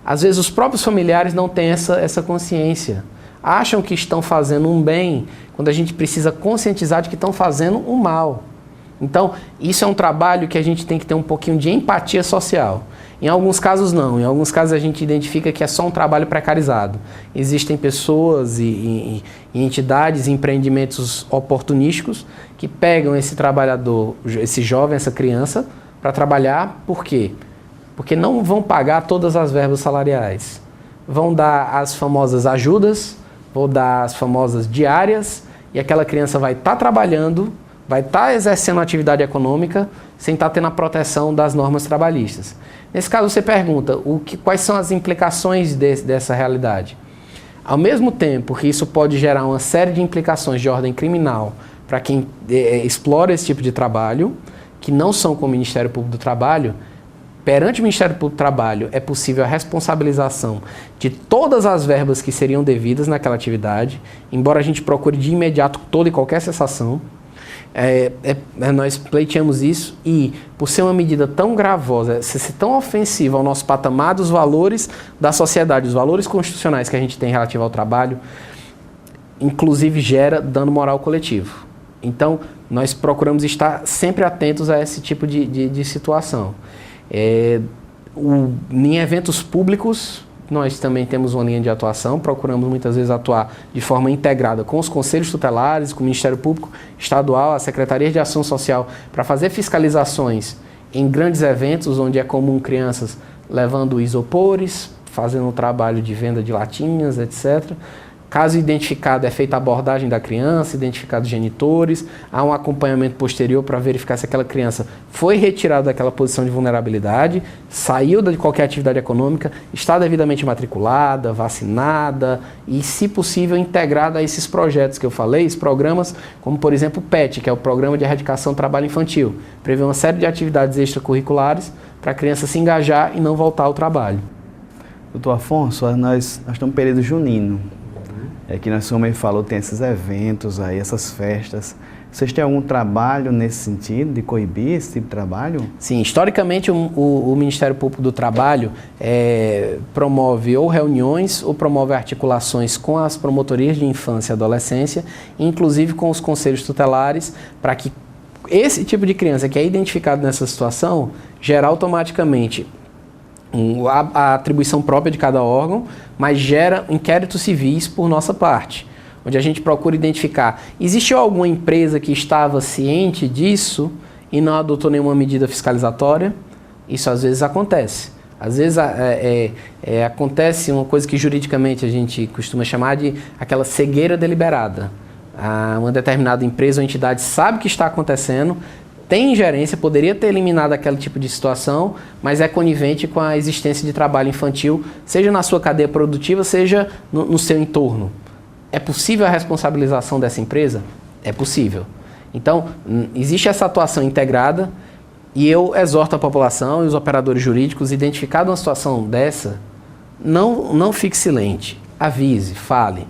Às vezes os próprios familiares não têm essa consciência. Acham que estão fazendo um bem, quando a gente precisa conscientizar de que estão fazendo um mal. Então, isso é um trabalho que a gente tem que ter um pouquinho de empatia social. Em alguns casos não, em alguns casos a gente identifica que é só um trabalho precarizado. Existem pessoas e entidades, empreendimentos oportunísticos que pegam esse trabalhador, esse jovem, essa criança, para trabalhar. Por quê? Porque não vão pagar todas as verbas salariais. Vão dar as famosas ajudas, vão dar as famosas diárias, e aquela criança vai estar trabalhando vai estar exercendo atividade econômica sem estar tendo a proteção das normas trabalhistas. Nesse caso, você pergunta quais são as implicações dessa realidade. Ao mesmo tempo que isso pode gerar uma série de implicações de ordem criminal para quem explora esse tipo de trabalho, que não são com o Ministério Público do Trabalho, perante o Ministério Público do Trabalho é possível a responsabilização de todas as verbas que seriam devidas naquela atividade, embora a gente procure de imediato toda e qualquer cessação. Nós pleiteamos isso e, por ser uma medida tão gravosa, ser tão ofensiva ao nosso patamar dos valores da sociedade, os valores constitucionais que a gente tem relativo ao trabalho, inclusive gera dano moral coletivo. Então, nós procuramos estar sempre atentos a esse tipo de situação. Em eventos públicos, nós também temos uma linha de atuação, procuramos muitas vezes atuar de forma integrada com os conselhos tutelares, com o Ministério Público Estadual, a Secretaria de Ação Social, para fazer fiscalizações em grandes eventos, onde é comum crianças levando isopores, fazendo um trabalho de venda de latinhas, etc. Caso identificado, é feita a abordagem da criança, identificados os genitores, há um acompanhamento posterior para verificar se aquela criança foi retirada daquela posição de vulnerabilidade, saiu de qualquer atividade econômica, está devidamente matriculada, vacinada e, se possível, integrada a esses projetos que eu falei, esses programas, como por exemplo o PET, que é o Programa de Erradicação do Trabalho Infantil, prevê uma série de atividades extracurriculares para a criança se engajar e não voltar ao trabalho. Doutor Afonso, nós estamos no período junino. Que nós, como ele falou, tem esses eventos aí, essas festas. Vocês têm algum trabalho nesse sentido, de coibir esse tipo de trabalho? Sim, historicamente o Ministério Público do Trabalho promove ou reuniões ou promove articulações com as promotorias de infância e adolescência, inclusive com os conselhos tutelares, para que esse tipo de criança que é identificado nessa situação gere automaticamente a atribuição própria de cada órgão, mas gera inquéritos civis por nossa parte, onde a gente procura identificar, existiu alguma empresa que estava ciente disso e não adotou nenhuma medida fiscalizatória? Isso às vezes acontece. Às vezes acontece uma coisa que juridicamente a gente costuma chamar de aquela cegueira deliberada. Uma determinada empresa ou entidade sabe o que está acontecendo, tem ingerência, poderia ter eliminado aquele tipo de situação, mas é conivente com a existência de trabalho infantil, seja na sua cadeia produtiva, seja no seu entorno. É possível a responsabilização dessa empresa? É possível. Então, existe essa atuação integrada e eu exorto a população e os operadores jurídicos, identificado uma situação dessa, não fique silente, avise, fale.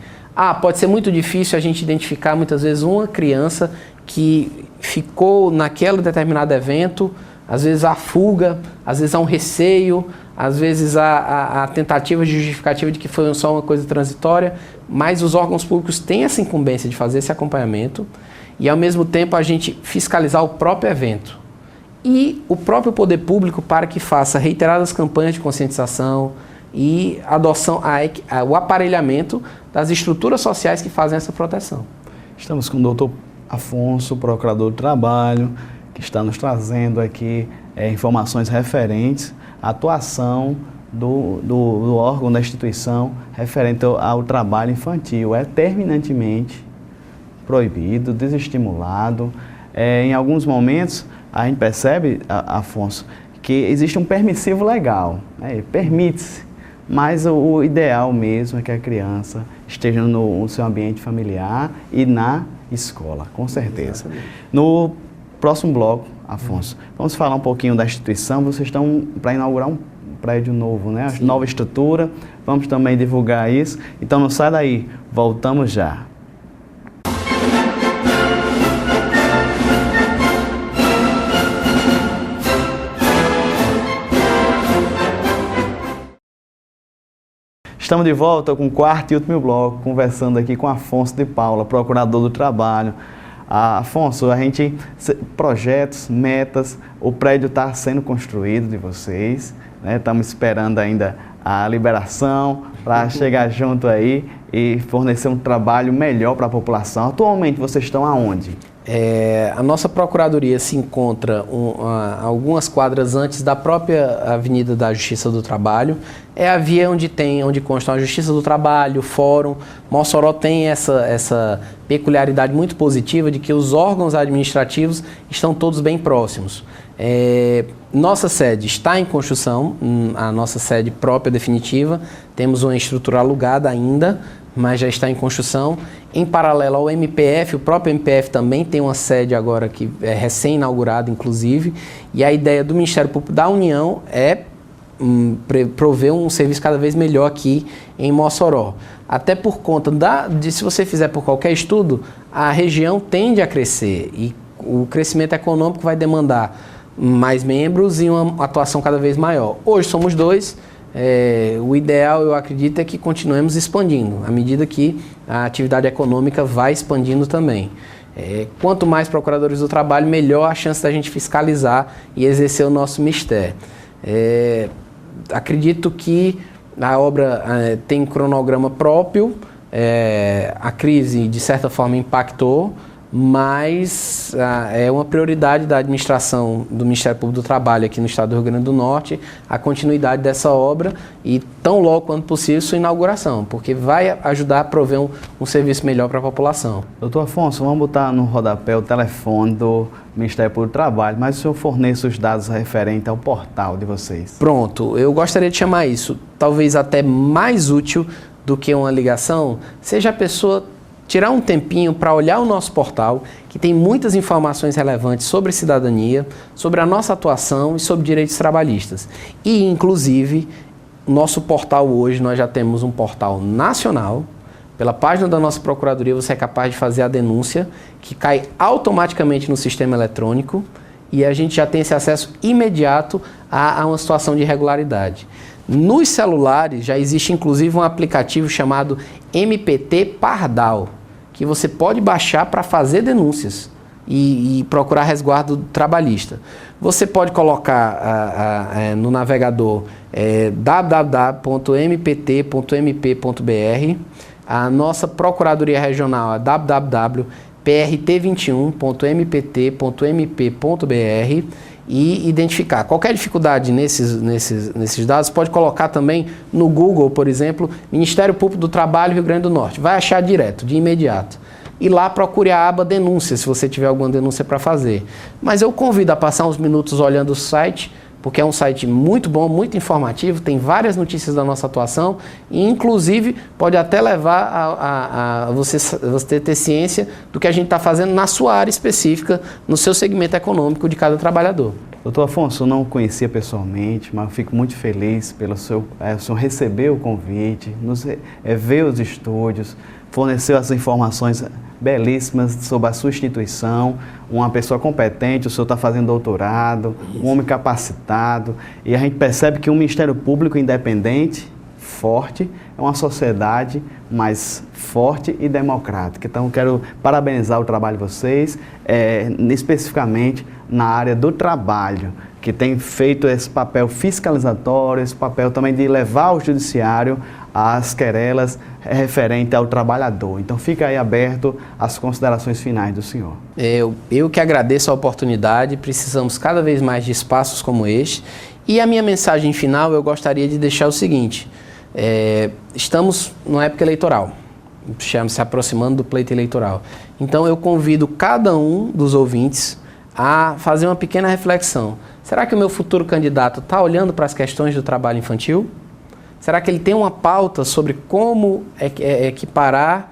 Pode ser muito difícil a gente identificar muitas vezes uma criança que ficou naquele determinado evento, às vezes há fuga, às vezes há um receio, às vezes há tentativa de justificativa de que foi só uma coisa transitória, mas os órgãos públicos têm essa incumbência de fazer esse acompanhamento e, ao mesmo tempo, a gente fiscalizar o próprio evento e o próprio poder público para que faça reiteradas campanhas de conscientização e adoção, o aparelhamento das estruturas sociais que fazem essa proteção. Estamos com o doutor Afonso, procurador do trabalho, que está nos trazendo aqui informações referentes à atuação do órgão, da instituição, referente ao trabalho infantil. É terminantemente proibido, desestimulado. Em alguns momentos, a gente percebe, Afonso, que existe um permissivo legal, permite-se, mas o ideal mesmo é que a criança esteja no seu ambiente familiar e na escola, com certeza. Exatamente. No próximo bloco, Afonso, vamos falar um pouquinho da instituição. Vocês estão para inaugurar um prédio novo, né? Sim. Nova estrutura, vamos também divulgar isso. Então não sai daí, voltamos já. Estamos de volta com o quarto e último bloco, conversando aqui com Afonso de Paula, procurador do trabalho. Afonso, projetos, metas, o prédio está sendo construído de vocês, né? Estamos esperando ainda a liberação para chegar junto aí e fornecer um trabalho melhor para a população. Atualmente vocês estão aonde? A nossa Procuradoria se encontra algumas quadras antes da própria Avenida da Justiça do Trabalho. É a via onde constam a Justiça do Trabalho, o Fórum. Mossoró tem essa peculiaridade muito positiva de que os órgãos administrativos estão todos bem próximos. Nossa sede está em construção, a nossa sede própria definitiva. Temos uma estrutura alugada ainda, mas já está em construção. Em paralelo ao MPF, o próprio MPF também tem uma sede agora que é recém-inaugurada, inclusive, e a ideia do Ministério Público da União é prover um serviço cada vez melhor aqui em Mossoró. Até por conta de se você fizer por qualquer estudo, a região tende a crescer e o crescimento econômico vai demandar mais membros e uma atuação cada vez maior. Hoje somos 2. O ideal, eu acredito, é que continuemos expandindo, à medida que a atividade econômica vai expandindo também. Quanto mais procuradores do trabalho, melhor a chance da gente fiscalizar e exercer o nosso mistério. Acredito que a obra tem cronograma próprio, a crise, de certa forma, impactou, mas é uma prioridade da administração do Ministério Público do Trabalho aqui no estado do Rio Grande do Norte a continuidade dessa obra e, tão logo quanto possível, sua inauguração, porque vai ajudar a prover um serviço melhor para a população. Doutor Afonso, vamos botar no rodapé o telefone do Ministério Público do Trabalho, mas o senhor forneça os dados referentes ao portal de vocês. Pronto, eu gostaria de chamar isso, talvez até mais útil do que uma ligação, seja a pessoa tirar um tempinho para olhar o nosso portal, que tem muitas informações relevantes sobre cidadania, sobre a nossa atuação e sobre direitos trabalhistas. E, inclusive, nosso portal hoje, nós já temos um portal nacional. Pela página da nossa Procuradoria, você é capaz de fazer a denúncia, que cai automaticamente no sistema eletrônico, e a gente já tem esse acesso imediato a uma situação de irregularidade. Nos celulares, já existe, inclusive, um aplicativo chamado MPT Pardal, que você pode baixar para fazer denúncias e procurar resguardo trabalhista. Você pode colocar no navegador www.mpt.mp.br. A nossa Procuradoria Regional é www.prt21.mpt.mp.br e identificar. Qualquer dificuldade nesses dados, pode colocar também no Google, por exemplo, Ministério Público do Trabalho, Rio Grande do Norte. Vai achar direto, de imediato. E lá procure a aba denúncia, se você tiver alguma denúncia para fazer. Mas eu convido a passar uns minutos olhando o site, porque é um site muito bom, muito informativo, tem várias notícias da nossa atuação e, inclusive, pode até levar a você ter ciência do que a gente está fazendo na sua área específica, no seu segmento econômico de cada trabalhador. Doutor Afonso, eu não o conhecia pessoalmente, mas eu fico muito feliz pelo o senhor receber o convite, ver os estúdios, forneceu as informações belíssimas sobre a sua instituição, uma pessoa competente, o senhor está fazendo doutorado, um homem capacitado, e a gente percebe que um Ministério Público independente, forte, é uma sociedade mais forte e democrática. Então, quero parabenizar o trabalho de vocês, especificamente na área do trabalho, que tem feito esse papel fiscalizatório, esse papel também de levar ao judiciário as querelas referente ao trabalhador. Então fica aí aberto as considerações finais do senhor. Eu que agradeço a oportunidade, precisamos cada vez mais de espaços como este. E a minha mensagem final, eu gostaria de deixar o seguinte: estamos numa época eleitoral, estamos se aproximando do pleito eleitoral. Então eu convido cada um dos ouvintes a fazer uma pequena reflexão. Será que o meu futuro candidato está olhando para as questões do trabalho infantil? Será que ele tem uma pauta sobre como equipar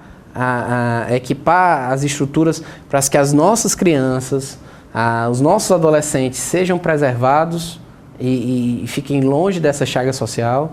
as estruturas para que as nossas crianças, os nossos adolescentes sejam preservados e fiquem longe dessa chaga social?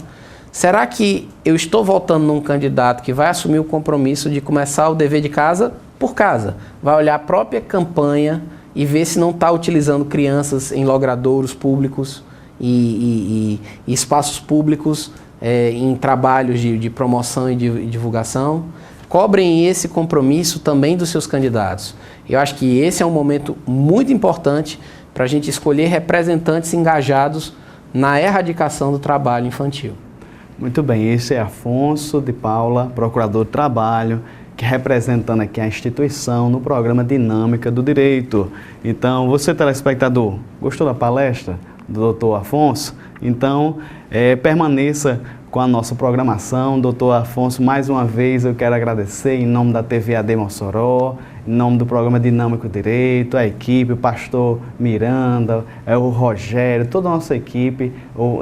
Será que eu estou votando num candidato que vai assumir o compromisso de começar o dever de casa por casa? Vai olhar a própria campanha e ver se não está utilizando crianças em logradouros públicos e espaços públicos em trabalhos de promoção e de divulgação? Cobrem esse compromisso também dos seus candidatos. Eu acho que esse é um momento muito importante para a gente escolher representantes engajados na erradicação do trabalho infantil. Muito bem, esse é Afonso de Paula, procurador do trabalho, que representando aqui a instituição no programa Dinâmica do Direito. Então, você telespectador, gostou da palestra do doutor Afonso? Então, permaneça com a nossa programação. Doutor Afonso, mais uma vez eu quero agradecer em nome da TV AD Mossoró, em nome do programa Dinâmico Direito, a equipe, o pastor Miranda, o Rogério, toda a nossa equipe.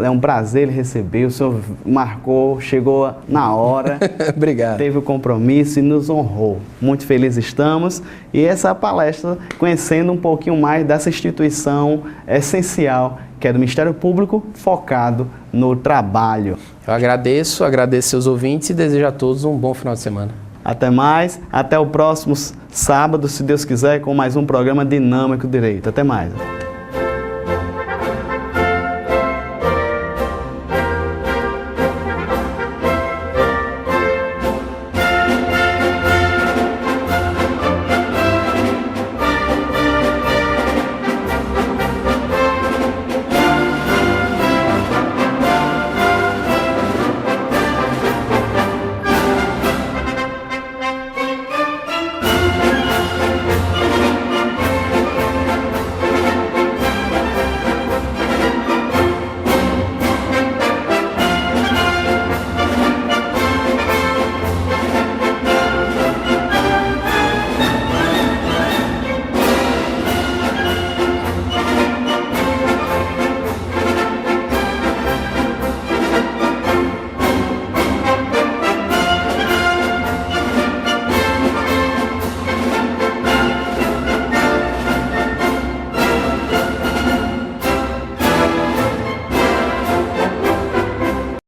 É um prazer ele receber, o senhor marcou, chegou na hora. Obrigado. Teve o compromisso e nos honrou. Muito felizes estamos. E essa é a palestra, conhecendo um pouquinho mais dessa instituição essencial, que é do Ministério Público, focado no trabalho. Eu agradeço seus ouvintes e desejo a todos um bom final de semana. Até mais, até o próximo sábado, se Deus quiser, com mais um programa Dinâmico Direito. Até mais.